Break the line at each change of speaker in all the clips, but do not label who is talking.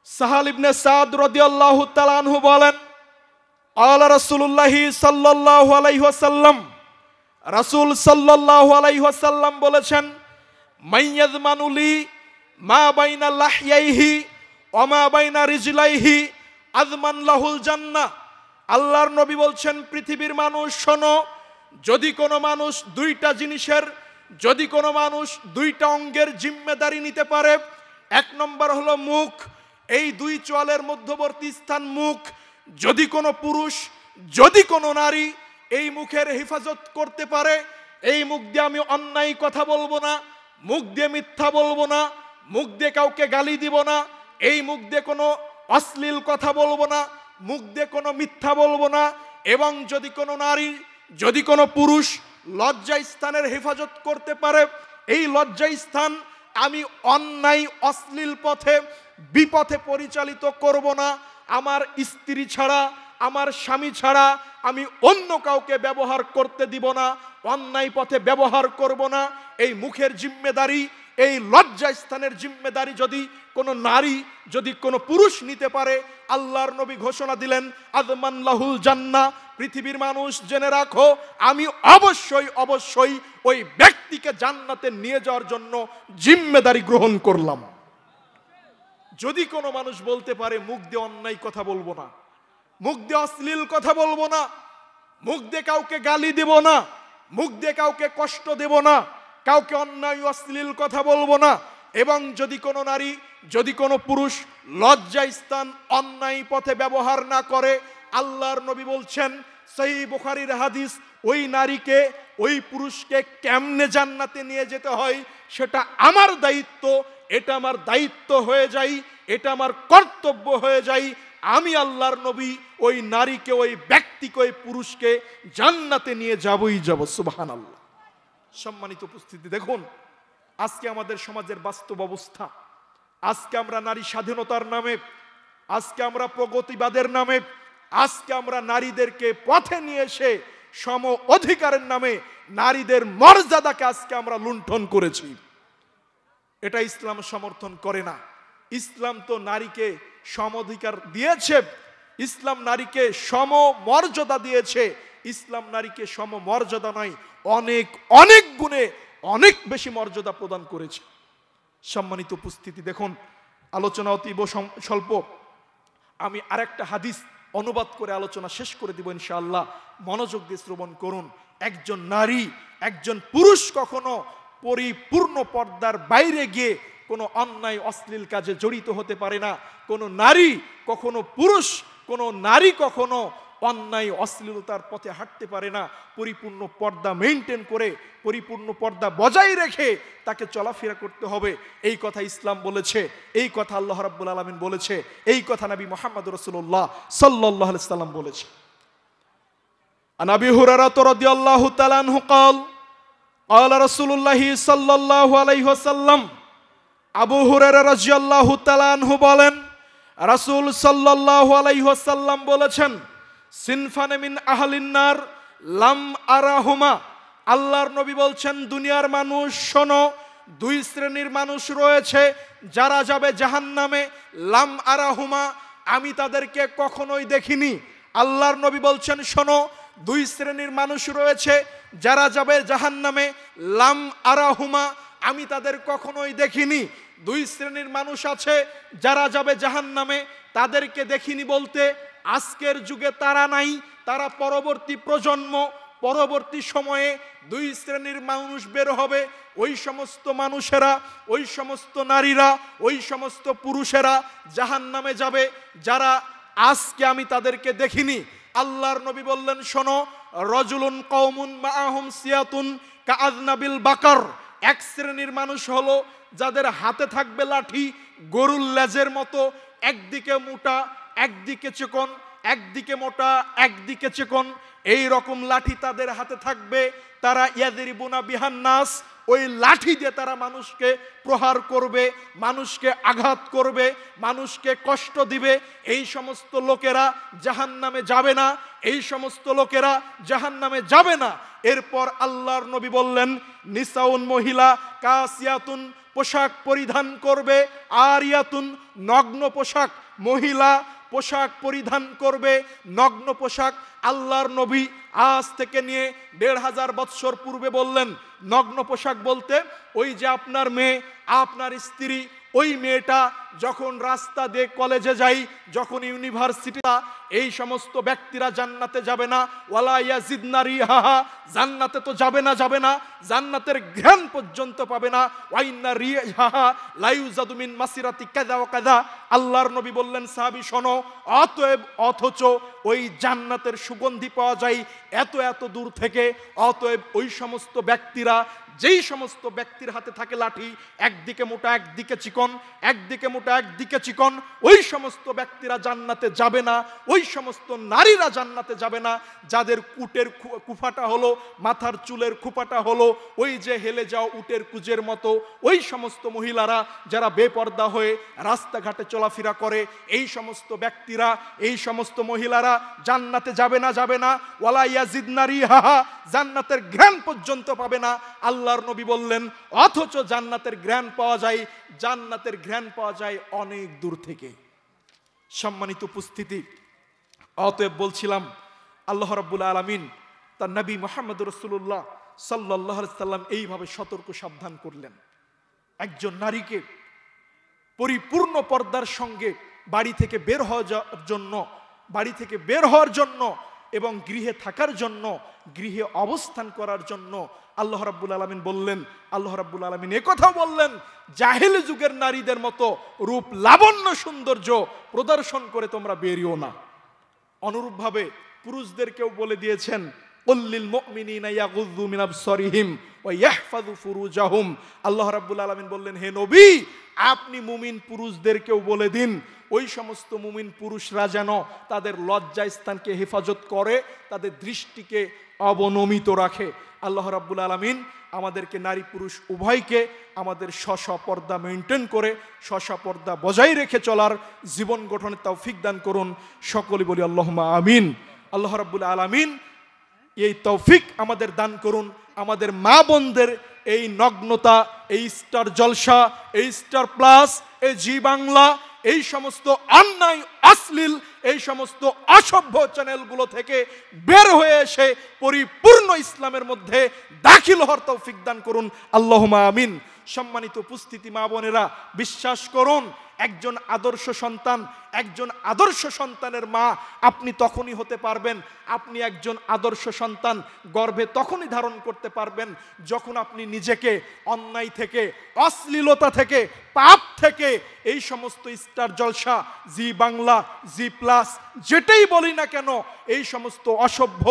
সাহাল ইবনে সাদ রাদিয়াল্লাহু তাআলা আনহু বলেন, আলা রাসূলুল্লাহ সাল্লাল্লাহু আলাইহি ওয়াসাল্লাম, রাসূল সাল্লাল্লাহু আলাইহি ওয়াসাল্লাম বলেছেন, মাইয়াযমানুলি মা বাইনা লাহইয়াইহি ওয়া মা বাইনা রিজলাইহি আযমান লাহুল জান্নাহ। আল্লাহর নবী বলছেন, পৃথিবীর মানুষ শোনো, যদি কোনো মানুষ দুইটা অঙ্গের জিম্মেদারি নিতে পারে, এক নম্বর হলো মুখ, এই দুই চোয়ালের মধ্যবর্তী স্থান মুখ। যদি কোনো পুরুষ, যদি কোনো নারী এই মুখের হেফাজত করতে পারে, এই মুখ দিয়ে আমি অন্যায় কথা বলবো না, মুখ দিয়ে মিথ্যা বলবো না, মুখ দিয়ে কাউকে গালি দিব না, এই মুখ দিয়ে কোনো অশ্লীল কথা বলবো না, মুখ দিয়ে কোনো মিথ্যা বলবো না, এবং যদি কোনো নারী, যদি কোনো পুরুষ লজ্জা স্থানের হেফাজত করতে পারে, এই লজ্জা স্থান আমি অন্যায় অশ্লীল পথে বিপথে পরিচালিত করব না। আমার স্ত্রী ছাড়া, আমার স্বামী ছাড়া আমি অন্য কাউকে ব্যবহার করতে দিব না, অন্যায় পথে ব্যবহার করব না। এই মুখের জিম্মেদারি, এই লজ্জা স্থানের জিম্মেদারি যদি কোনো নারী, যদি কোনো পুরুষ নিতে পারে, আল্লাহর নবী ঘোষণা দিলেন, আযমান লাহুল জান্নাহ। পৃথিবীর মানুষ জেনে রাখো, আমি অবশ্যই ওই ব্যক্তিকে জান্নাতে নিয়ে যাওয়ার জন্য জিম্মেদারি গ্রহণ করলাম। যদি কোনো মানুষ বলতে পারে, মুখ দিয়ে অন্যায় কথা বলবো না, মুখ দিয়ে অশ্লীল কথা বলবো না, মুখ দিয়ে কাউকে গালি দেব না, মুখ দিয়ে কাউকে কষ্ট দেব না, কাউকে অন্যায় অশ্লীল কথা বলবো না, এবং যদি কোনো নারী, যদি কোনো পুরুষ লজ্জা স্থান অন্যায় পথে ব্যবহার না করে, আল্লাহর নবী বলছেন, সহিহ বুখারীর হাদিস, ওই নারীকে, ওই পুরুষকে কেমনে জান্নাতে নিয়ে যেতে হয় সেটা আমার দায়িত্ব, এটা আমার দায়িত্ব হয়ে যায়, এটা আমার কর্তব্য হয়ে যায়। আমি আল্লাহর নবী ওই নারীকে, ওই ব্যক্তিকে, ওই পুরুষকে জান্নাতে নিয়ে যাবই যাব। সুবহানাল্লাহ। সম্মানিত উপস্থিতি, দেখুন আজকে আমাদের সমাজের বাস্তব অবস্থা। আজকে আমরা নারী স্বাধীনতার নামে, আজকে আমরা প্রগতিবাদের নামে, আজকে আমরা নারীদেরকে পথে নিয়ে এসে সম অধিকারের নামে নারীদের মর্যাদাকে আজকে আমরা লুণ্ঠন করেছি। এটা ইসলাম সমর্থন করে না। ইসলাম তো নারীকে সম অধিকার দিয়েছে, ইসলাম নারীকে সম মর্যাদা দিয়েছে। ইসলাম নারীকে সম মর্যাদা নয়, অনেক অনেক গুণে অনেক বেশি মর্যাদা প্রদান করেছে। সম্মানিত উপস্থিতি, দেখুন আলোচনা অতীব স্বল্প, আমি আরেকটা হাদিস অনুবাদ করে আলোচনা শেষ করে দিব ইনশাআল্লাহ। মনোযোগ দিয়ে শ্রবণ করুন। একজন নারী, একজন পুরুষ কখনো পরিপূর্ণ পর্দার বাইরে গিয়ে কোনো অন্যায় অশ্লীল কাজে জড়িত হতে পারে না। কোনো নারী কখনো পুরুষ, কোনো নারী কখনো অন্যায় অশ্লীলতার পথে হাঁটতে পারে না। পরিপূর্ণ পর্দা মেইনটেইন করে, পরিপূর্ণ পর্দা বজায় রেখে তাকে চলাফেরা করতে হবে। এই কথা ইসলাম বলেছে, এই কথা আল্লাহ রাব্বুল আলামিন বলেছে, এই কথা নবী মুহাম্মদ রাসূলুল্লাহ সাল্লাল্লাহু আলাইহি ওয়াসাল্লাম বলেছে। আন আবি হুরায়রা রাদিয়াল্লাহু তাআলা আনহু قال قال رسول الله صلى الله عليه وسلم, আবু হুরায়রা রাদিয়াল্লাহু তাআলা আনহু বলেন, রাসূল সাল্লাল্লাহু আলাইহি ওয়াসাল্লাম বলেছেন, সিনফানে মিন আহলিন নার লাম আরাহুমা। আল্লাহর নবী বলছেন, দুনিয়ার মানুষ শোনো, দুই শ্রেণীর মানুষ রয়েছে যারা যাবে জাহান্নামে। লাম আরাহুমা, আমি তাদেরকে কখনোই দেখিনি। আল্লাহর নবী বলছেন, শোনো, দুই শ্রেণীর মানুষ রয়েছে যারা যাবে জাহান্নামে। লাম আরাহুমা, আমি তাদের কখনোই দেখিনি। দুই শ্রেণীর মানুষ আছে যারা যাবে জাহান্নামে, তাদেরকে দেখিনি বলতে আজকের যুগে তারা নাই, তারা পরবর্তী প্রজন্ম। পরবর্তী সময়ে দুই শ্রেণীর মানুষ বের হবে। ওই সমস্ত মানুষেরা, ওই সমস্ত নারীরা, ওই সমস্ত পুরুষেরা জাহান্নামে যাবে যারা আজকে আমি তাদেরকে দেখিনি। আল্লাহর নবী বললেন, শোনো, রজুলুন কওমুন মাআহুম সিয়াতুন কাআযনাবিল বাকার। এক শ্রেণীর মানুষ হলো যাদের হাতে থাকবে লাঠি গরুর লেজের মতো, একদিকে মোটা একদিকে চিকন, একদিকে মোটা একদিকে চিকন, এই রকম লাঠি তাদের হাতে থাকবে। তারা ইয়াদরিবুনা বিহান নাস, ওই লাঠি দিয়ে তারা মানুষকে প্রহার করবে, মানুষকে আঘাত করবে, মানুষকে কষ্ট দিবে। এই সমস্ত লোকেরা জাহান্নামে যাবে না, এই সমস্ত লোকেরা জাহান্নামে যাবে না। এরপর আল্লাহর নবী বললেন, নিসাউন, মহিলা, কাসিয়াতুন পোশাক পরিধান করবে, আরিয়াতুন নগ্ন পোশাক, মহিলা পোশাক পরিধান করবে, নগ্ন পোশাক। আল্লাহর নবী আজ থেকে নিয়ে ১৫০০ বৎসর পূর্বে বললেন নগ্ন পোশাক বলতে ওই যে আপনার মেয়ে, আপনার স্ত্রী, ওই মেয়েটা যখন রাস্তা দিয়ে কলেজে যাই, যখন ইউনিভার্সিটি, এই সমস্ত ব্যক্তিরা জান্নাতে যাবে না। ওয়ালা ইয়াজিদনা রিহাহা, জান্নাতে তো যাবে না, জান্নাতের ঘ্রাণ পর্যন্ত পাবে না। ওয়াইন্না রিহাহা লা ইউজাদু মিন মাসিরাতি কাযা ওয়া কাযা। আল্লাহর নবী বললেন সাহাবী শোনো, অথচ ওই জান্নাতের সুগন্ধি পাওয়া যায় এত এত দূর থেকে। অতএব ওই সমস্ত ব্যক্তিরা, যেই সমস্ত ব্যক্তির হাতে থাকে লাঠি, একদিকে মোটা একদিকে চিকন, একদিকে মোটা একদিকে চিকন, ওই সমস্ত ব্যক্তিরা জান্নাতে যাবে না। ওই সমস্ত নারীরা জান্নাতে যাবে না যাদের কুটের কুফাটা হলো, মাথার চুলের খুপাটা হলো ওই যে হেলে যাও উটের কুজের মতো। ওই সমস্ত মহিলারা যারা বেপর্দা হয়ে রাস্তাঘাটে চলাফেরা করে, এই সমস্ত ব্যক্তিরা, এই সমস্ত মহিলারা জান্নাতে যাবে না। ওয়ালা ইয়াজিদনা রিহাহা, জান্নাতের ঘ্রাণ পর্যন্ত পাবে না। আল্লাহর নবী বললেন অথচ জান্নাতের ঘ্রাণ পাওয়া যায়, জান্নাতের ঘ্রাণ পাওয়া যায় অনেক দূর থেকে। সম্মানিত উপস্থিতি, অতএব বলছিলাম আল্লাহ রাব্বুল আলামিন তার নবী মুহাম্মদ রাসূলুল্লাহ সাল্লাল্লাহু আলাইহি সাল্লাম এইভাবে সতর্ক সাবধান করলেন একজন নারীকে পরিপূর্ণ পর্দার সঙ্গে বাড়ি থেকে বের হওয়ার জন্য এবং গৃহে থাকার জন্য, গৃহে অবস্থান করার জন্য আল্লাহ রাব্বুল আলামিন বললেন। আল্লাহ রাব্বুল আলামিন একথাও বললেন জাহেল যুগের নারীদের মতো রূপ লাবণ্য সৌন্দর্য প্রদর্শন করে তোমরা বেরিও না। অনুরূপভাবে পুরুষদেরকেও বলে দিয়েছেন কুল্লিল মুমিনিনা ইয়াগুযু মিন আবসারিহিম ওয়া ইয়াহফাযু ফুরুজাহুম। আল্লাহ রাব্বুল আলামিন বললেন হে নবী, আপনি মুমিন পুরুষদেরকেও বলে দিন ওই সমস্ত মুমিন পুরুষরা যেন তাদের লজ্জা স্থানকে হেফাজত করে, তাদের দৃষ্টিকে অবনমিত রাখে। আল্লাহ রাব্বুল আলামিন আমাদেরকে নারী পুরুষ উভয়কে আমাদের স্ব পর্দা মেনটেন করে স্ব পর্দা বজায় রেখে চলার জীবন গঠনের তৌফিক দান করুন। সকলে বলি আল্লাহুম্মা আমিন। আল্লাহ রাব্বুল আলামিন এই তৌফিক আমাদের দান করুন। আমাদের মা বোনদের এই নগ্নতা, এই স্টার জলসা, এই স্টার প্লাস, এই জি বাংলা, এই সমস্ত অন্যায় অশ্লীল, এই সমস্ত অসভ্য চ্যানেলগুলো থেকে বের হয়ে এসে পরিপূর্ণ ইসলামের মধ্যে দাখিল হওয়ার তৌফিক দান করুন। আল্লাহুম্মা আমিন। সম্মানিত উপস্থিতি মা বোনেরা, বিশ্বাস করুন একজন আদর্শ সন্তানের মা আপনি তখনই হতে পারবেন, আপনি একজন আদর্শ সন্তান গর্ভে তখনই ধারণ করতে পারবেন যখন আপনি নিজেকে অন্যায় থেকে, অশ্লীলতা থেকে, পাপ থেকে, এই সমস্ত স্টার জলসা, জি বাংলা, জি প্লাস, যেটাই বলি না কেন, এই সমস্ত অসভ্য,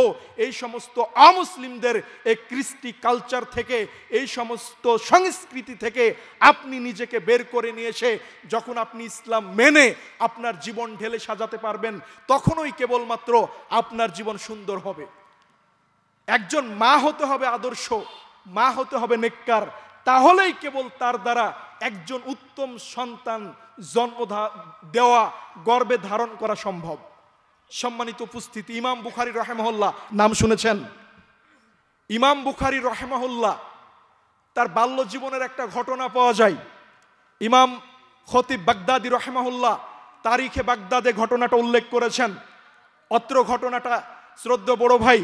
এই সমস্ত অমুসলিমদের এই কৃষ্টি কালচার থেকে, এই সমস্ত সংস্কৃতি থেকে আপনি নিজেকে বের করে নিয়ে এসে যখন আপনি ইসলাম মেনে আপনার জীবন ঢেলে সাজাতে পারবেন, তখনই কেবলমাত্র আপনার জীবন সুন্দর হবে। একজন মা হতে হবে আদর্শ, মা হতে হবে নেককার, তাহলেই কেবল তার দ্বারা একজন উত্তম সন্তান জন্ম দেওয়া, গর্ভে ধারণ করা সম্ভব। সম্মানিত উপস্থিতি, ইমাম বুখারী রাহিমাহুল্লাহ নাম শুনেছেন? ইমাম বুখারী রাহিমাহুল্লাহ তার বাল্য জীবনের একটা ঘটনা পাওয়া যায়। ইমাম খতিব বাগদাদি রাহিমাহুল্লাহ তারিখে বাগদাদে ঘটনাটা উল্লেখ করেছেন। অত্র ঘটনাটা শ্রদ্ধেয় বড় ভাই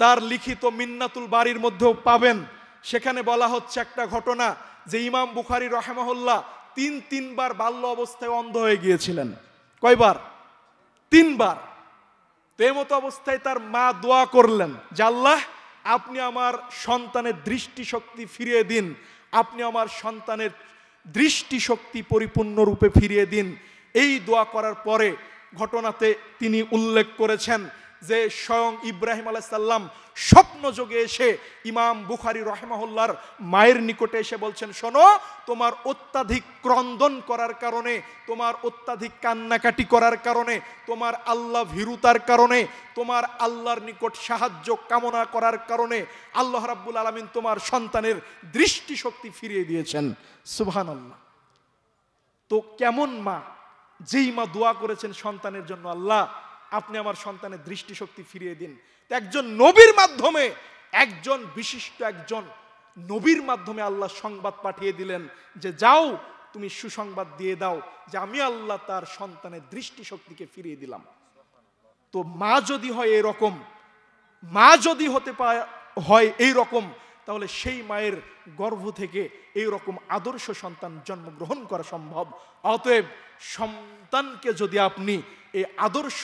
তার লিখিত মিন্নাতুল বাড়ির মধ্যেও পাবেন। সেখানে বলা হচ্ছে একটা ঘটনা যে ইমাম বুখারী রাহিমাহুল্লাহ তিনবার বাল্য অবস্থায় অন্ধ হয়ে গিয়েছিলেন। কয়বার? 3 বার। তো এই মতো অবস্থায় তার মা দোয়া করলেন যে আল্লাহ, আপনি আমার সন্তানের দৃষ্টিশক্তি ফিরিয়ে দিন, আপনি আমার সন্তানের দৃষ্টিশক্তি পরিপূর্ণরূপে ফিরিয়ে দিন। এই দোয়া করার পরে ঘটনাতে তিনি উল্লেখ করেছেন যে স্বয়ং ইব্রাহিম আলাইহিস সালাম স্বপ্ন যোগে এসে ইমাম বুখারী রাহিমাহুল্লাহর মায়ের নিকটে এসে বলছেন, শোনো, তোমার অত্যাধিক ক্রন্দন করার কারণে, তোমার অত্যাধিক কান্নাকাটি করার কারণে, তোমার আল্লাহ ভীরুতার কারণে, তোমার আল্লাহর নিকট সাহায্য কামনা করার কারণে আল্লাহ রাব্বুল আলামিন তোমার সন্তানের দৃষ্টিশক্তি ফিরিয়ে দিয়েছেন। সুবহানাল্লাহ। তো কেমন মা, যেই মা দোয়া করেছেন সন্তানের জন্য, আল্লাহ আপনি আমার সন্তানের দৃষ্টিশক্তি ফিরিয়ে দিন। একজন নবীর মাধ্যমে একজন বিশিষ্ট একজন নবীর মাধ্যমে আল্লাহ সংবাদ পাঠিয়ে দিলেন যে যাও তুমি সুসংবাদ দিয়ে দাও যে আমি আল্লাহ তার সন্তানের দৃষ্টিশক্তিকে ফিরিয়ে দিলাম। তো মা যদি হয় এরকম, মা যদি হয় এই রকম, তাহলে সেই মায়ের গর্ভ থেকে এই রকম আদর্শ সন্তান জন্মগ্রহণ করা সম্ভব। অতএব সন্তানকে যদি আপনি এই আদর্শ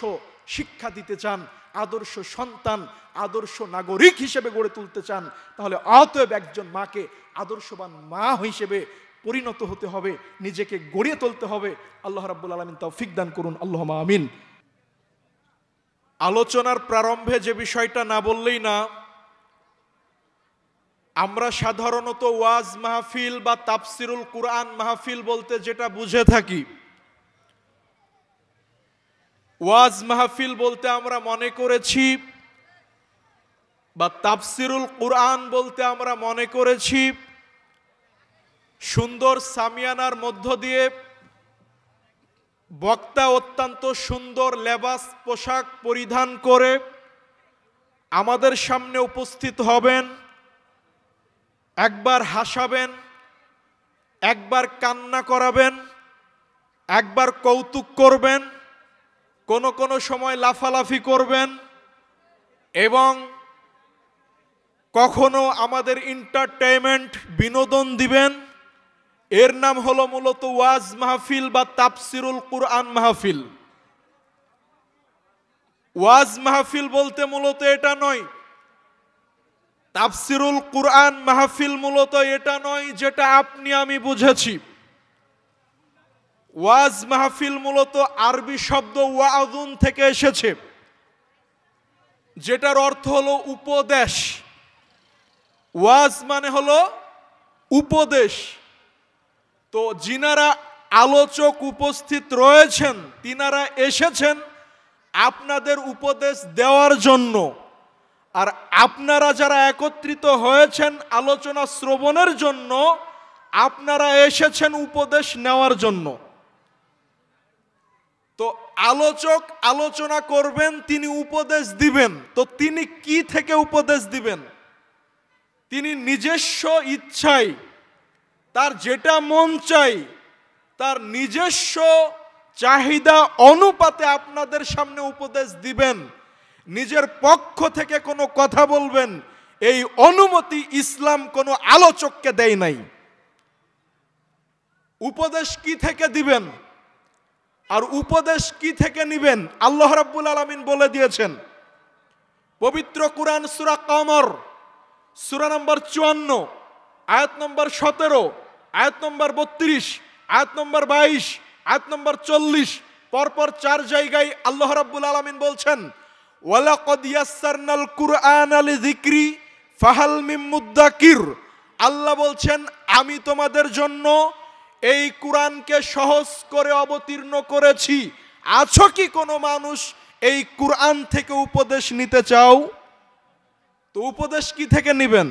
শিক্ষা দিতে চান, আদর্শ সন্তান, আদর্শ নাগরিক হিসেবে গড়ে তুলতে চান, তাহলে অতএব একজন মাকে আদর্শবান মা হিসেবে পরিণত হতে হবে, নিজেকে গড়িয়ে তুলতে হবে। আল্লাহ রাব্বুল আলামিন তৌফিক দান করুন, আল্লাহুম্মা আমিন। আলোচনার প্রারম্ভে যে বিষয়টা না বললেই না, আমরা সাধারণত ওয়াজ মাহফিল বা তাফসিরুল কুরআন মাহফিল বলতে যেটা বুঝে থাকি, ওয়াজ মাহফিল বলতে আমরা মনে করেছি বা তাফসিরুল কুরআন বলতে আমরা মনে করেছি সুন্দর সামিয়ানার মধ্য দিয়ে বক্তা অত্যন্ত সুন্দর লেবাস পোশাক পরিধান করে আমাদের সামনে উপস্থিত হবেন, একবার হাসাবেন, একবার কান্না করাবেন, একবার কৌতুক করবেন, কোনো কোনো সময় লাফালাফি করবেন এবং কখনো আমাদের এন্টারটেইনমেন্ট বিনোদন দিবেন। এর নাম হলো মূলত ওয়াজ মাহফিল বা তাফসিরুল কুরআন মাহফিল। ওয়াজ মাহফিল বলতে মূলত এটা নয়, তাফসিরুল কুরআন মাহফিল মূলত এটা নয় যেটা আপনি আমি বুঝেছি। ওয়াজ মাহফিল মূলত আরবি শব্দ ওয়াজুন থেকে এসেছে, যেটার অর্থ হলো উপদেশ। ওয়াজ মানে হলো উপদেশ। তো যিনারা আলোচক উপস্থিত রয়েছেন তিনারা এসেছেন আপনাদের উপদেশ দেওয়ার জন্য, আর আপনারা যারা একত্রিত হয়েছেন আলোচনা শ্রবণের জন্য, আপনারা এসেছেন উপদেশ নেওয়ার জন্য। তো আলোচক আলোচনা করবেন, তিনি উপদেশ দিবেন। তো তিনি কি থেকে উপদেশ দিবেন? তিনি নিজস্ব ইচ্ছায়, তার যেটা মন চাই, তার নিজস্ব চাহিদা অনুপাতে আপনাদের সামনে উপদেশ দিবেন। নিজের পক্ষ থেকে কোনো কথা বলবেন, এই অনুমতি ইসলাম কোনো আলোচককে দেয় নাই। উপদেশ কি থেকে দিবেন আর উপদেশ কি থেকে নিবেন আল্লাহ রাব্বুল আলামিন বলে দিয়েছেন। পবিত্র কুরআন সূরা কমর সূরা নম্বর 54 আয়াত নম্বর 17, আয়াত নম্বর 32, আয়াত নম্বর 22, আয়াত নম্বর 40, পরপর 4 জায়গায় আল্লাহ রাব্বুল আলামিন বলছেন ওয়ালাকাদ ইয়াসসারনাল কুরআনা লিযিকরি ফাহাল মিন মুদ্দাকির। আল্লাহ বলছেন আমি তোমাদের জন্য এই কুরআনকে সহজ করে অবতীর্ণ করেছি, আছো কি কোনো মানুষ এই কুরআন থেকে উপদেশ নিতে চাও? তো উপদেশ কি থেকে নেবেন?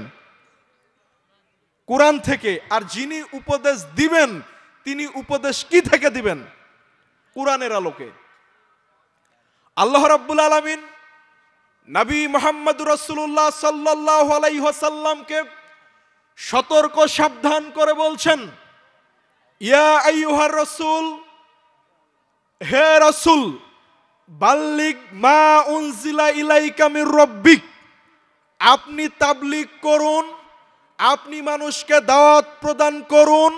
কুরআন থেকে। আর যিনি উপদেশ দিবেন তিনি উপদেশ কি থেকে দিবেন? কুরআনের আলোকে। আল্লাহ রাব্বুল আলামিন নবী মুহাম্মদ রাসূলুল্লাহ সাল্লাল্লাহু আলাইহি ওয়াসাল্লামকে সতর্ক সাবধান করে বলছেন, ইয়া আইয়ুহার রাসূল, হে রাসূল, বাল্লিগ মা উনজিলা ইলাইকা মির রাব্বিক, আপনি তাবলীগ করুন, আপনি মানুষকে দাওয়াত প্রদান করুন,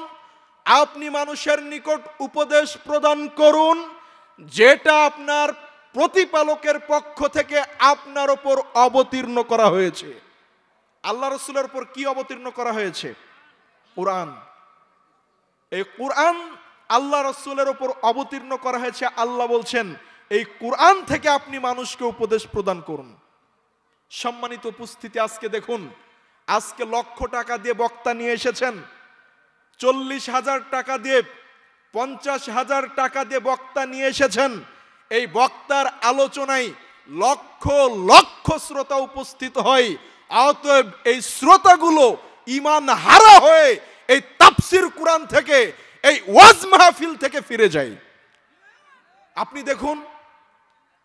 আপনি মানুষের নিকট উপদেশ প্রদান করুন যেটা আপনার প্রতিপালকের পক্ষ থেকে আপনার উপর অবতীর্ণ করা হয়েছে। আল্লাহ রাসূলের উপর কি অবতীর্ণ করা হয়েছে? কুরআন। এই কুরআন আল্লাহ রাসূলের উপর অবতীর্ণ করা হয়েছে। আল্লাহ বলছেন এই কুরআন থেকে আপনি মানুষকে উপদেশ প্রদান করুন। সম্মানিত উপস্থিতি, আজকে দেখুন, আজকে লক্ষ টাকা দিয়ে বক্তা নিয়ে এসেছেন, 40,000 টাকা দিয়ে, 50,000 টাকা দিয়ে বক্তা নিয়ে এসেছেন। এই বক্তার আলোচনায় লক্ষ লক্ষ শ্রোতা উপস্থিত হয়। অতএব এই শ্রোতাগুলো ঈমান হারা হয়ে এই তাফসীর কুরআন থেকে, এই ওয়াজ মাহফিল থেকে ফিরে যায়। আপনি দেখুন,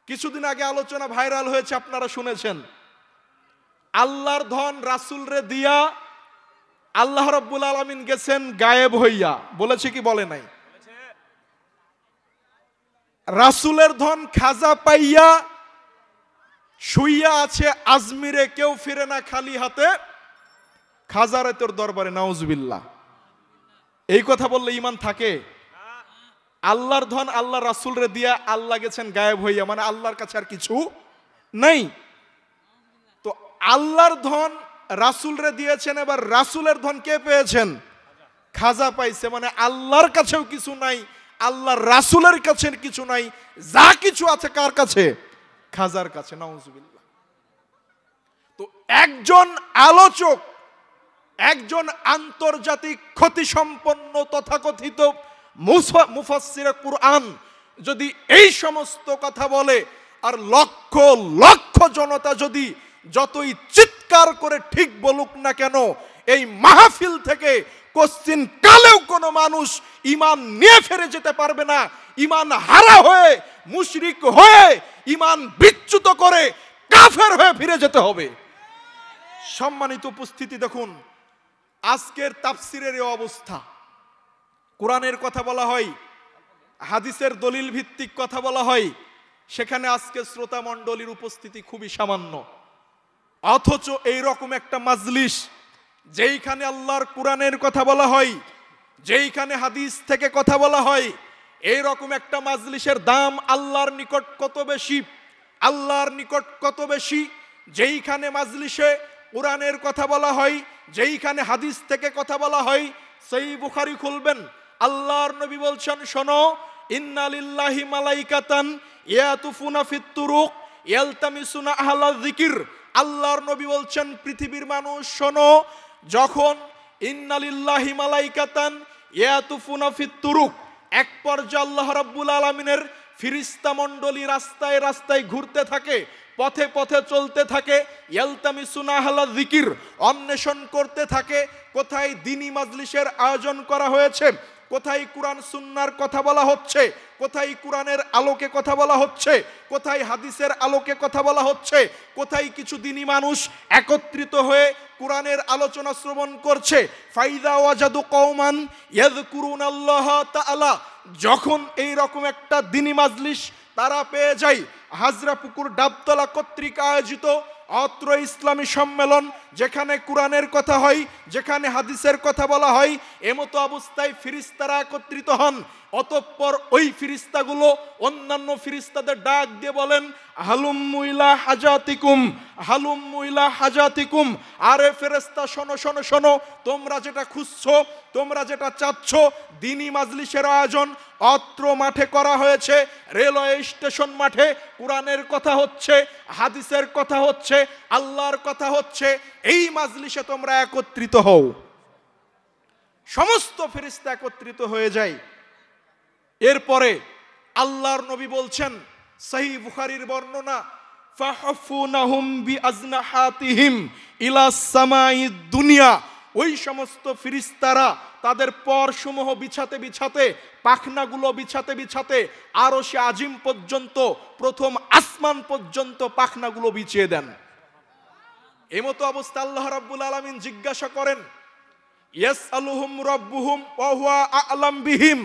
কিছুদিন আগে আলোচনা ভাইরাল হয়েছে, আপনারা শুনেছেন, আল্লাহর ধন রাসূল রে দিয়া আল্লাহ রাব্বুল আলামিন গেছেন গায়েব হইয়া, বলেছে কি বলে নাই? রাসূলের ধন খাজা পাইয়া শুইয়া আছে আজমিরে, কেউ ফিরে না খালি হাতে, খাজারে তোর দরবারে, নাউজুবিল্লাহ। এই কথা বললে ঈমান থাকে? আল্লাহর ধন আল্লাহ রাসূলরে দিয়া আল্লাহ গেছেন গায়েব হইয়া, মানে আল্লাহর কাছে আর কিছু নাই। তো আল্লাহর ধন রাসূলরে দিয়েছেন, এবার রাসূলের ধন কে পেয়েছেন? খাজা পাইছে, মানে আল্লাহর কাছেও কিছু নাই, আল্লাহর রাসূলের কাছে কিছু নাই, যা কিছু আছে কার কাছে? খাজার কাছে, নাউজুবিল্লাহ। তো একজন আলোচক, একজন আন্তর্জাতিক খ্যাতিসম্পন্ন তথাকথিত মুফাসসিরে কুরআন যদি এই সমস্ত কথা বলে, আর লক্ষ লক্ষ জনতা যদি যতই চিৎকার করে ঠিক বলুক না কেন, এই মাহফিল থেকে কোশ্চিন কালেও কোনো মানুষ ঈমান নিয়ে ফিরে যেতে পারবে না। ঈমান হারা হয়ে, মুশরিক হয়ে, ঈমান বিচ্যুত করে কাফের হয়ে ফিরে যেতে হবে। সম্মানিত উপস্থিতি, দেখুন আজকের তাফসিরের এই অবস্থা। কোরআনের কথা বলা হয়, হাদিসের দলিল ভিত্তিক কথা বলা হয়, সেখানে আজকে শ্রোতা মণ্ডলীর উপস্থিতি খুবই সামান্য। অথচ এই রকম একটা মাজলিস, যেইখানে আল্লাহর কোরআনের কথা বলা হয়, যেইখানে হাদিস থেকে কথা বলা হয়, এই রকম একটা মাজলিসের দাম আল্লাহর নিকট কত বেশি, আল্লাহর নিকট কত বেশি। যেইখানে মাজলিসে কোরআনের কথা বলা হয়, যেইখানে হাদিস থেকে কথা বলা হয়, সহিহ বুখারী খুলবেন, আল্লাহর নবী বলছেন, শোনো, ইন্না লিল্লাহি মালাইকাতান ইয়াতুফুনা ফিত তুরুক ইয়ালতামিসুনা আহলায যিকির। আল্লাহর নবী বলছেন, পৃথিবীর মানুষ শোনো, যখন ইন্না লিল্লাহি মালাইকাতান ইয়াতুফুনা ফিত তুরুক, এক পর্যায়ে আল্লাহ রাব্বুল আলামিনের ফেরেশতা মণ্ডলী রাস্তায় রাস্তায় ঘুরতে থাকে, পথে পথে চলতে থাকে, ইয়ালতামিসুনা আহলায যিকির, অন্বেষণ করতে থাকে কোথায় দ্বীনি মাজলিসের আয়োজন করা হয়েছে, কোথায় কোরআন সুন্নাহর কথা বলা হচ্ছে, কোথায় কোরআনের আলোকে কথা বলা হচ্ছে, কোথায় হাদিসের আলোকে কথা বলা হচ্ছে, কোথায় কিছু দ্বীনি মানুষ একত্রিত হয়ে কোরআনের আলোচনা শ্রবণ করছে। ফাইদা ওয়াজাদু কওমান ইয়াযকুরুনাল্লাহ তাআলা, যখন এই রকম একটা দ্বীনি মাজলিস তারা পেয়ে যায়, হাজরা পুকুর ডাবতলা কর্তৃক আয়োজিত অত্র ইসলামী সম্মেলন, যেখানে কোরআনের কথা হয়, যেখানে হাদিসের কথা বলা হয়, এমতো অবস্থায় ফেরেশতারা একত্রিত হন। অতঃপর ওই ফেরেশতাগুলো অন্যান্য ফেরেশতাদের ডাক দিয়ে বলেন, হালুম্মু ইলা হাজাতিকুম, হালুম্মু ইলা হাজাতিকুম। আরে ফেরেশতা শোনো শোনো শোনো, তোমরা যেটা খুঁজছো, তোমরা যেটা চাচ্ছ, দ্বীনি মাজলিসের আয়োজন অত্র মাঠে করা হয়েছে, রেলওয়ে স্টেশন মাঠে। কোরআনের কথা হচ্ছে, হাদিসের কথা হচ্ছে, আল্লাহর কথা হচ্ছে, এই মাজলিসে তোমরা একত্রিত হও। সমস্ত ফেরেশতা একত্রিত হয়ে যায়। এরপরে আল্লাহর নবী বলছেন, সহিহ বুখারীর বর্ণনা, ফাহাফুনাহুম বিআজনাহাতিহিম ইলা সামাইদ দুনিয়া। ওই সমস্ত ফেরেশতারা তাদের পরসমূহ বিছাতে বিছাতে, পাখনাগুলো বিছাতে বিছাতে আরশে আজিম পর্যন্ত, প্রথম আসমান পর্যন্ত পাখনাগুলো বিছিয়ে দেন। এমতো অবস্থা আল্লাহ রাব্বুল আলামিন জিজ্ঞাসা করেন, ইয়াসআলুহুম রাব্বুহুম ওয়া হুয়া আ'লাম বিহিম।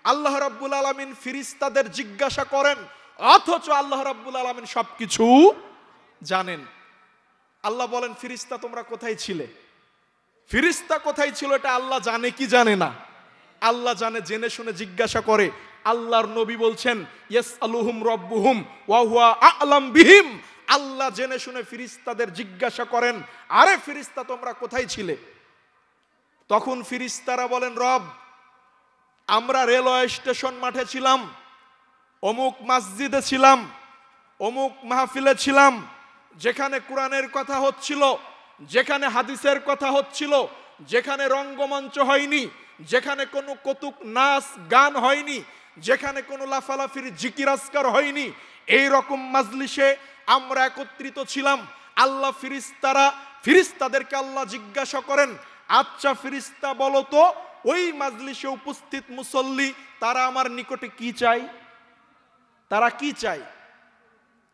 আল্লাহ রাব্বুল আলামিন ফেরেশতাদের জিজ্ঞাসা করেন, অথচ আল্লাহ রাব্বুল আলামিন সবকিছু জানেন। আল্লাহ বলেন, ফেরেশতা তোমরা কোথায় ছিলে? ফেরেশতা কোথায় ছিল এটা আল্লাহ জানে কি জানে না? আল্লাহ জানে, জেনে শুনে জিজ্ঞাসা করে। আল্লাহর নবী বলছেন, ইয়াসআলুহুম রাব্বুহুম ওয়া হুয়া আ'লাম বিহিম। আল্লাহ জেনে শুনে ফেরেশতাদের জিজ্ঞাসা করেন, আরে ফেরেশতা তোমরা কোথায় ছিলে? তখন ফেরেশতারা বলেন, রব, আমরা রেলওয়ে স্টেশন মাঠে ছিলাম, অমুক মসজিদে ছিলাম, অমুক মাহফিলে ছিলাম, যেখানে কোরআনের কথা হচ্ছিল, যেখানে হাদিসের কথা হচ্ছিল, যেখানে রঙ্গমঞ্চ হয়নি, যেখানে কোনো কৌতুক নাচ গান হয়নি, যেখানে কোনো লাফালাফির জিকির আজকার হয়নি, এই রকম মাজলিসে আমরা একত্রিত ছিলাম। আল্লাহ ফেরেশতাদেরকে আল্লাহ জিজ্ঞাসা করেন, আচ্ছা ফেরেশতা বলো তো, ওই মাজলিসে উপস্থিত মুসল্লি তারা আমার নিকটে কি চাই? তারা কি চাই?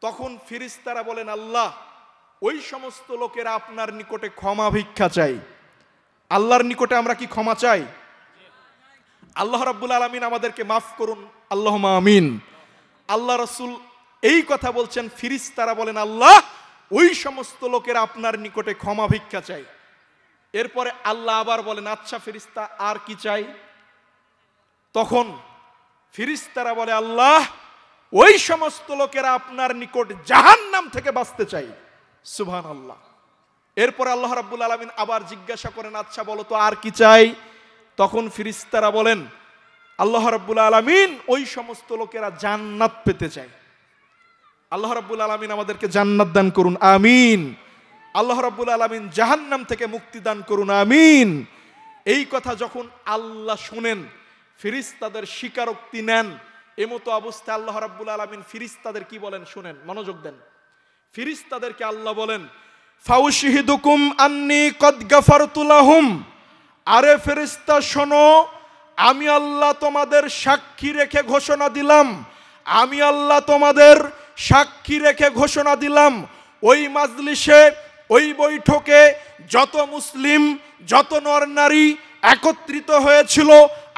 তখন ফেরেশতারা বলেন, আল্লাহ, ওই সমস্ত লোকেরা আপনার নিকটে ক্ষমা ভিক্ষা চাই। আল্লাহর নিকটে আমরা কি ক্ষমা চাই? আল্লাহ রাব্বুল আলামিন আমাদেরকে মাফ করুন, আল্লাহুম্মা আমিন। আল্লাহ রাসূল এই কথা বলছেন, ফেরেশতারা বলেন আল্লাহ ওই সমস্ত লোকেরা আপনার নিকটে ক্ষমা ভিক্ষা চাই। এরপরে আল্লাহ আবার বলেন আচ্ছা ফেরেশতা আর কি চাই? তখন ফেরেশতারা বলে আল্লাহ ওই সমস্ত লোকেরা আপনার নিকট জাহান্নাম থেকে বাঁচতে চাই। সুবহানাল্লাহ। এরপরে আল্লাহ রাব্বুল আলামিন আবার জিজ্ঞাসা করেন আচ্ছা বলো তো আর কি চাই? তখন ফেরেশতারা বলেন আল্লাহ রাব্বুল আলামিন ওই সমস্ত লোকেরা জান্নাত পেতে চায়। আল্লাহ রাব্বুল আলামিন আমাদেরকে জান্নাত দান করুন, আমিন। আল্লাহ রাব্বুল আলামিন জাহান্নাম থেকে মুক্তি দান করুন, আমিন। এই কথা যখন আল্লাহ শুনেন, ফেরেশতাদের স্বীকারোক্তি নেন, এমতো অবস্থায় আল্লাহ রাব্বুল আলামিন ফেরেশতাদের কি বলেন শুনেন, মনোযোগ দেন। ফেরেশতাদেরকে আল্লাহ বলেন ফাউশহিদুকুম আন্নী কদ গাফারতু লাহুম। আরে ফেরেশতা শোনো, আমি আল্লাহ তোমাদের সাক্ষী রেখে ঘোষণা দিলাম, আমি আল্লাহ তোমাদের সাক্ষী রেখে ঘোষণা দিলাম, ওই মাজলিসে ওই বৈঠকে যত মুসলিম যত নর নারী একত্রিত হয়েছিল,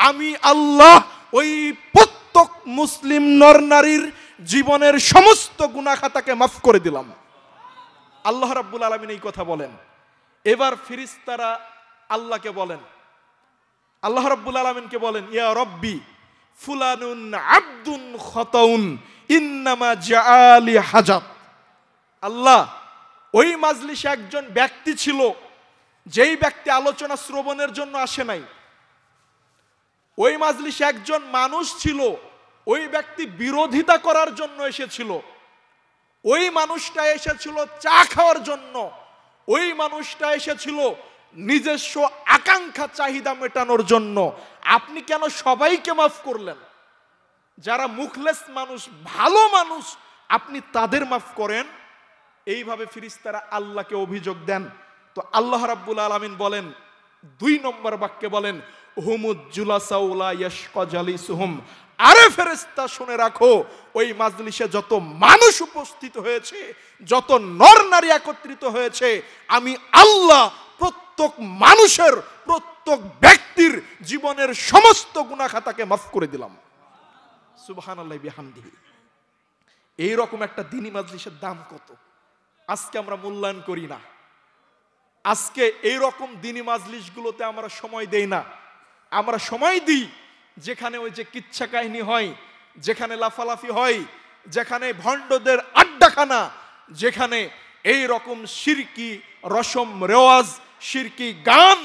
আমি আল্লাহ ওই প্রত্যেক মুসলিম নর নারীর জীবনের সমস্ত গুনাহ খাতাকে মাফ করে দিলাম। আল্লাহ রাব্বুল আলামিন এই কথা বলেন। এবার ফেরেশতারা আল্লাহকে বলেন, আল্লাহ রাব্বুল আলামিনকে বলেন ইয়া রব্বি ফুলানুন আব্দুন খাতাউন ইন্নামা জাআলি হাজাত। আল্লাহ ওই মাজলিসে একজন ব্যক্তি ছিল, যেই ব্যক্তি আলোচনা শ্রবণের জন্য আসে নাই। ওই মাজলিসে একজন মানুষ ছিল, ওই ব্যক্তি বিরোধিতা করার জন্য এসেছিল। ওই মানুষটা এসেছিল চা খাওয়ার জন্য, ওই মানুষটা এসেছিল নিজস্ব আকাঙ্ক্ষা চাহিদা মেটানোর জন্য। আপনি কেন সবাইকে মাফ করলেন? যারা মুখলেস মানুষ, ভালো মানুষ, আপনি তাদের মাফ করেন। এইভাবে ফেরেশতারা আল্লাহকে অভিযোগ দেন। তো আল্লাহ রাব্বুল আলামিন বলেন 2 নম্বর বাক্যে বলেন হুমুজ জুলাসাউলা ইয়াশকা জালিসুহুম। আরে ফেরেশতা শুনে রাখো, ওই মাজলিসে যত মানুষ উপস্থিত হয়েছে, যত নর নারী একত্রিত হয়েছে, আমি আল্লাহ প্রত্যেক মানুষের প্রত্যেক ব্যক্তির জীবনের সমস্ত গুনাহ খাতাকে মাফ করে দিলাম। সুবহানাল্লাহি বিহামদিহি। এই রকম একটা দ্বীনি মাজলিসের দাম কত আজকে আমরা মূল্যায়ন করি না। আজকে এই রকম দ্বীনি মাজলিসগুলোতে আমরা সময় দেই না। আমরা সময় দিই যেখানে ওই যে কিচ্ছা কাহিনী হয়, যেখানে লাফালাফি হয়, যেখানে ভণ্ডদের আড্ডাখানা, যেখানে এই রকম শিরকি রসম রেওয়াজ, শিরকি গান,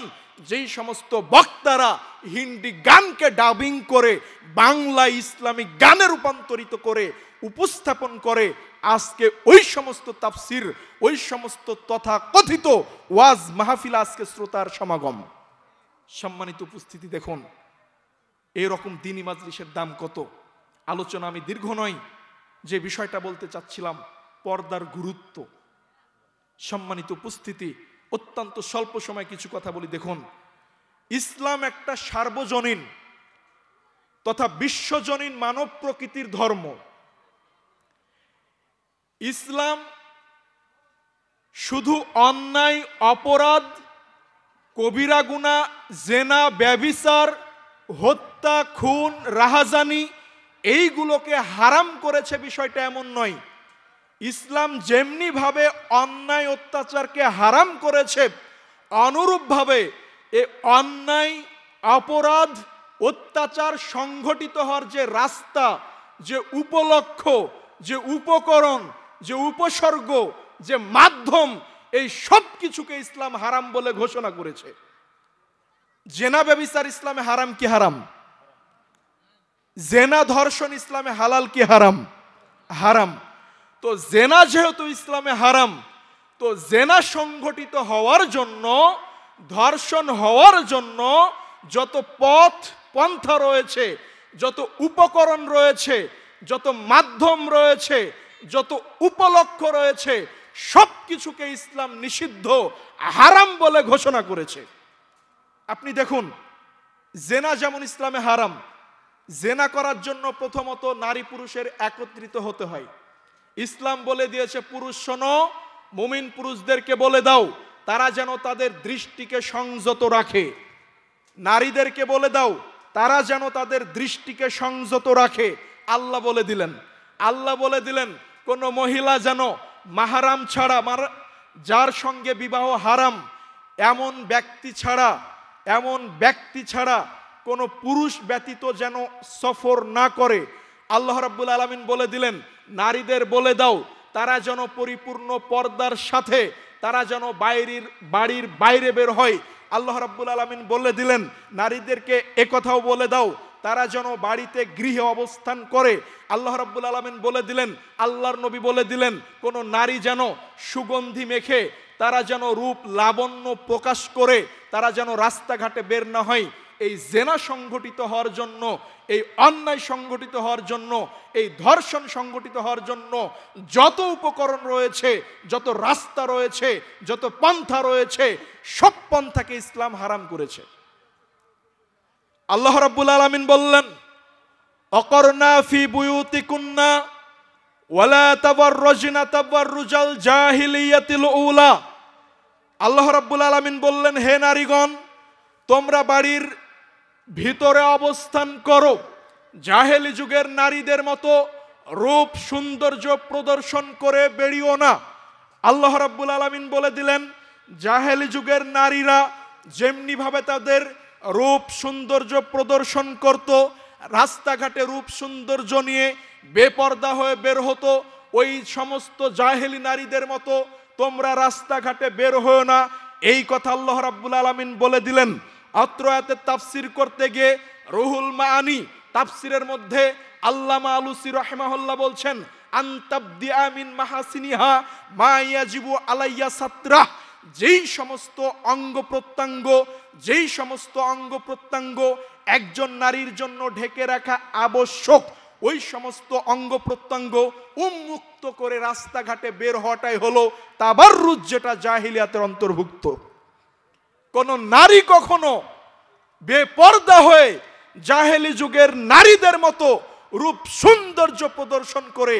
যেই সমস্ত বক্তারা হিন্দি গানকে ডাবিং করে বাংলা ইসলামিক গানে রূপান্তরিত করে উপস্থাপন করে, আজকে ওই সমস্ত তাফসির, ওই সমস্ত তথাকথিত ওয়াজ মাহফিল আজকে শ্রোতার সমাগম। সম্মানিত উপস্থিতি, দেখুন এরকম দ্বীনি মাজলিসের দাম কত। আলোচনা আমি দীর্ঘ নয়, যে বিষয়টা বলতে চাচ্ছিলাম পর্দার গুরুত্ব। সম্মানিত উপস্থিতি, অত্যন্ত স্বল্প সময় কিছু কথা বলি। দেখুন ইসলাম একটা সার্বজনীন তথা বিশ্বজনীন মানব প্রকৃতির ধর্ম। ইসলাম শুধু অন্যায়, অপরাধ, কবিরা গুনাহ, জেনা, ব্যভিচার, হত্যা, খুন, রাহাজানি এইগুলোকে হারাম করেছে বিষয়টা এমন নয়। ইসলাম যেমনি ভাবে অন্যায় অত্যাচারকে হারাম করেছে, অনুরূপভাবে এ অন্যায়, অপরাধ, অত্যাচার সংঘটিত হওয়ার যে রাস্তা, যে উপলক্ষ, যে উপকরণ, যে উপসর্গ, যে মাধ্যম, এই সব কিছুকে ইসলাম হারাম বলে ঘোষণা করেছে। জেনা ব্যভিচার ইসলামে হারাম কি হারাম? জেনা ধর্ষণ ইসলামে হালাল কি হারাম? হারাম। তো জেনা যেহেতু ইসলামে হারাম, তো জেনা সংঘটিত হওয়ার জন্য, ধর্ষণ হওয়ার জন্য যত পথ পন্থা রয়েছে, যত উপকরণ রয়েছে, যত মাধ্যম রয়েছে, যত উপলক্ষ রয়েছে, সব কিছুকে ইসলাম নিষিদ্ধ, হারাম বলে ঘোষণা করেছে। আপনি দেখুন জেনা যেমন ইসলামে হারাম, জেনা করার জন্য প্রথমত নারী পুরুষের একত্রিত হতে হয়। ইসলাম বলে দিয়েছে পুরুষ শোনো, মুমিন পুরুষদেরকে বলে দাও তারা যেন তাদের দৃষ্টিকে সংযত রাখে। নারীদেরকে বলে দাও তারা যেন তাদের দৃষ্টিকে সংযত রাখে। আল্লাহ বলে দিলেন, আল্লাহ বলে দিলেন কোন মহিলা যেন মাহারাম ছাড়া, যার সঙ্গে বিবাহ হারাম এমন ব্যক্তি ছাড়া কোন পুরুষ ব্যতীত যেন সফর না করে। আল্লাহ রাব্বুল আলামিন বলে দিলেন নারীদের বলে দাও তারা যেন পরিপূর্ণ পর্দার সাথে তারা যেন বাড়ির বাইরে বের হয়। আল্লাহ রাব্বুল আলামিন বলে দিলেন নারীদেরকে একথাও বলে দাও তারা যেন বাড়িতে গৃহে অবস্থান করে। আল্লাহ রাব্বুল আলামিন বলে দিলেন, আল্লাহর নবী বলে দিলেন কোন নারী যেন সুগন্ধি মেখে তারা যেন রূপ লাবণ্য প্রকাশ করে তারা যেন রাস্তাঘাটে বের না হয়। এই জেনা সংগঠিত হওয়ার জন্য, এই অন্যায় সংগঠিত হওয়ার জন্য, এই ধর্ষণ সংগঠিত হওয়ার জন্য যত উপকরণ রয়েছে, যত রাস্তা রয়েছে, যত পন্থা রয়েছে, সব পন্থাকে ইসলাম হারাম করেছে। আল্লাহ রাব্বুল আলামিন বললেন অকরনা ফি বুয়ুতিকুন্না ওয়ালা তাবাররুজনা তাবাররুজাল জাহিলিয়াতিল উলা। আল্লাহ রাব্বুল আলামিন বললেন হে নারীগণ তোমরা বাড়ির ভিতরে অবস্থান করো, জাহেলি যুগের নারীদের মতো রূপ সৌন্দর্য প্রদর্শন করে বেরিও না। আল্লাহ রাব্বুল আলামিন বলে দিলেন জাহেলি যুগের নারীরা যেমনি ভাবে তাদের রূপ সৌন্দর্য প্রদর্শন করত, রাস্তাঘাটে রূপ সৌন্দর্য নিয়ে বেপর্দা হয়ে বের হতো, ওই সমস্ত জাহেলি নারীদের মতো তোমরা রাস্তাঘাটে বের হও না। এই কথা আল্লাহ রাব্বুল আলামিন বলে দিলেন। অত্র আয়াতে তাফসীর করতে গিয়ে রুহুল মাআনি তাফসীরের মধ্যে আল্লামা আলুসি রাহিমাহুল্লাহ বলছেন আনতাবদিআ মিন মাহাসিনিহা মা ইয়াজিবু আলাইয়া সাতরাহ, যেই সমস্ত অঙ্গ প্রত্যঙ্গ একজন নারীর জন্য ঢেকে রাখা আবশ্যক, ওই সমস্ত অঙ্গ প্রত্যঙ্গ উন্মুক্ত করে রাস্তাঘাটে বের হওয়াটাই হলো তাবাররুজ, যেটা জাহিলিয়াতের অন্তর্ভুক্ত। কোন নারী কখনো বেপর্দা হয়ে জাহেলি যুগের নারীদের মতো রূপ সৌন্দর্য প্রদর্শন করে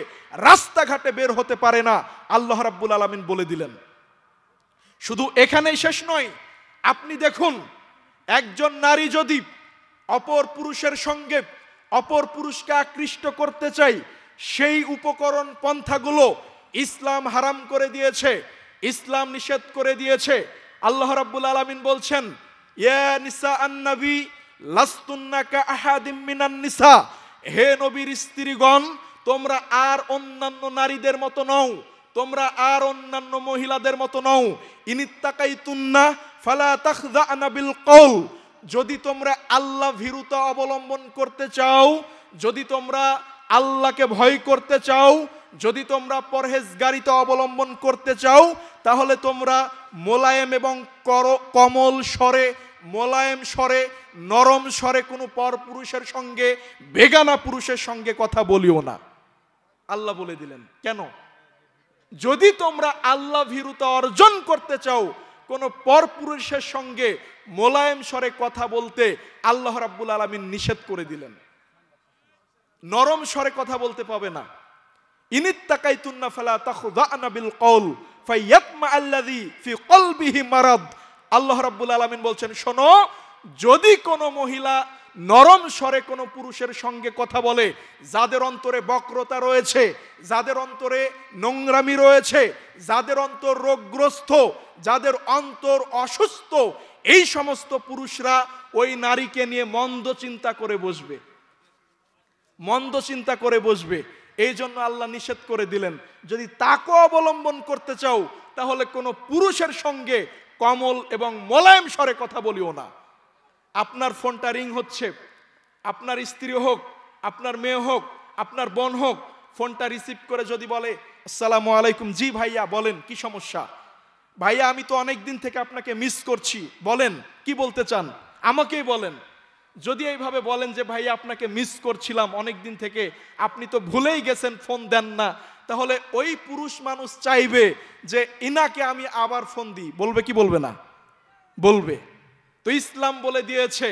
রাস্তাঘাটে বের হতে পারে না, আল্লাহ রাব্বুল আলামিন বলে দিলেন। শুধু এখানেই শেষ নয়, আপনি দেখুন একজন নারী যদি অপর পুরুষের সঙ্গে অপর পুরুষকে আকৃষ্ট করতে চায়, সেই উপকরণ পন্থাগুলো ইসলাম হারাম করে দিয়েছে, ইসলাম নিষেধ করে দিয়েছে। আল্লাহ রাব্বুল আলামিন বলছেন ইয়া নিসা আন-নবী লাস্তুন্না কা আহাদিম মিনান নিসা, হে নবীর স্ত্রীগণ তোমরা আর অন্যান্য নারীদের মতো নও, তোমরা আর অন্যান্য মহিলাদের মতো নও। ইনিত্তাকাইতুন্না ফালা তাখযানা বিল কওল, যদি তোমরা আল্লাহ ভীরুতা অবলম্বন করতে চাও, যদি তোমরা আল্লাহকে ভয় করতে চাও, যদি তোমরা পরহেজগারিতা অবলম্বন করতে চাও, তাহলে তোমরা মোলায়েম এবং কোমল স্বরে, মোলায়েম স্বরে, নরম স্বরে কোনো পরপুরুষের সঙ্গে, বেগানা পুরুষের সঙ্গে কথা বলিও না। আল্লাহ বলে দিলেন কেন? যদি তোমরা আল্লাহ ভীরুতা অর্জন করতে চাও, কোন পরপুরুষের সঙ্গে মোলায়েম স্বরে কথা বলতে আল্লাহ রাব্বুল আলামিন নিষেধ করে দিলেন। নরম স্বরে কথা বলতে পাবে না। ইনিত্তাকাইতুন্না ফালা তাখযানা বিল কওল ফায়াতমা আল্লাযী ফি কলবিহি মারাদ। আল্লাহ রাব্বুল আলামিন বলছেন শোনো, যদি কোনো মহিলা নরম স্বরে কোনো পুরুষের সঙ্গে কথা বলে, যাদের অন্তরে বক্রতা রয়েছে, যাদের অন্তরে নোংরামি রয়েছে, যাদের অন্তর রোগগ্রস্ত, যাদের অন্তর অসুস্থ, এই সমস্ত পুরুষরা ওই নারীকে নিয়ে মন্দ চিন্তা করে বসবে, মন্দ চিন্তা করে বসবে। এই জন্য আল্লাহ নিষেধ করে দিলেন যদি তাকে অবলম্বন করতে চাও, তাহলে কোনো পুরুষের সঙ্গে কোমল এবং মোলায়েম স্বরে কথা বলিও না। আপনার ফোনটা রিং হচ্ছে, আপনার স্ত্রী হোক, আপনার মেয়ে হোক, আপনার বোন হোক, ফোনটা রিসিভ করে যদি বলে আসসালামু আলাইকুম, জি ভাইয়া বলেন কি সমস্যা, ভাইয়া আমি তো অনেক দিন থেকে আপনাকে মিস করছি, বলেন কি বলতে চান, আমাকেই বলেন। যদি এইভাবে বলেন যে ভাইয়া আপনাকে মিস করছিলাম অনেক দিন থেকে, আপনি তো ভুলেই গেছেন ফোন দেন না, তাহলে ওই পুরুষ মানুষ চাইবে যে ইনাকে আমি আবার ফোন দিই, বলবে কি বলবে না? বলবে। তো ইসলাম বলে দিয়েছে,